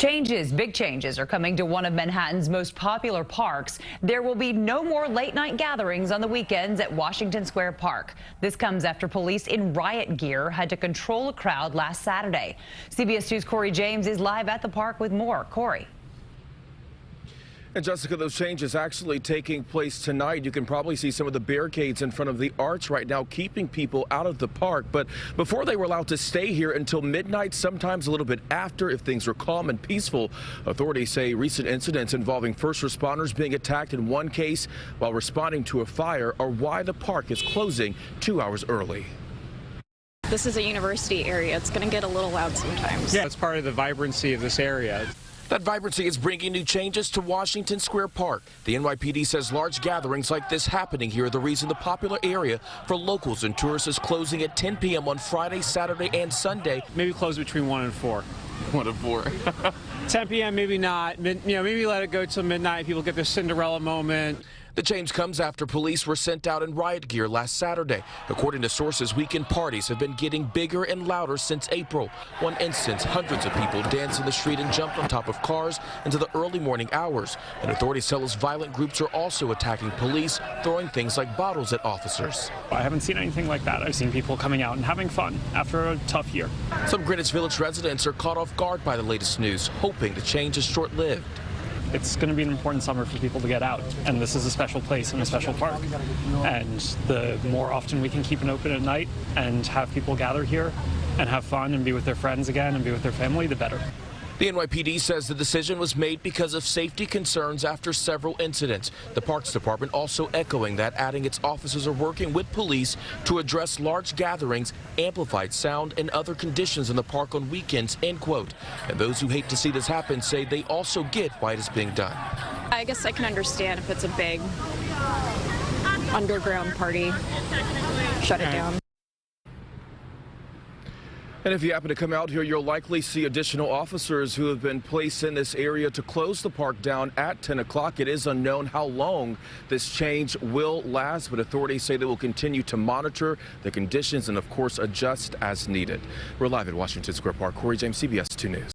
Big changes are coming to one of Manhattan's most popular parks. There will be no more late night gatherings on the weekends at Washington Square Park. This comes after police in riot gear had to control a crowd last Saturday. CBS 2's Cory James is live at the park with more. Cory. And Jessica, those changes actually taking place tonight. You can probably see some of the barricades in front of the arch right now, keeping people out of the park. But before, they were allowed to stay here until midnight, sometimes a little bit after, if things were calm and peaceful. Authorities say recent incidents involving first responders being attacked in one case while responding to a fire are why the park is closing 2 hours early. This is a university area. It's going to get a little loud sometimes. Yeah, it's part of the vibrancy of this area. That vibrancy is bringing new changes to Washington Square Park. The NYPD says large gatherings like this happening here are the reason the popular area for locals and tourists is closing at 10 p.m. on Friday, Saturday, and Sunday. Maybe close between 1 and 4. 1 and 4. 10 p.m. maybe not. Maybe let it go till midnight. People get their Cinderella moment. The change comes after police were sent out in riot gear last Saturday. According to sources, weekend parties have been getting bigger and louder since April. One instance, hundreds of people danced in the street and jumped on top of cars into the early morning hours. And authorities tell us violent groups are also attacking police, throwing things like bottles at officers. I haven't seen anything like that. I've seen people coming out and having fun after a tough year. Some Greenwich Village residents are caught off guard by the latest news, hoping the change is short-lived. It's going to be an important summer for people to get out, and this is a special place and a special park. And the more often we can keep it open at night and have people gather here and have fun and be with their friends again and be with their family, the better. The NYPD says the decision was made because of safety concerns after several incidents. The Parks Department also echoing that, adding its officers are working with police to address large gatherings, amplified sound, and other conditions in the park on weekends, end quote. And those who hate to see this happen say they also get why it is being done. I guess I can understand if it's a big underground party, shut it down. And if you happen to come out here, you'll likely see additional officers who have been placed in this area to close the park down at 10 o'clock. It is unknown how long this change will last, but authorities say they will continue to monitor the conditions and, of course, adjust as needed. We're live at Washington Square Park. Cory James, CBS 2 News.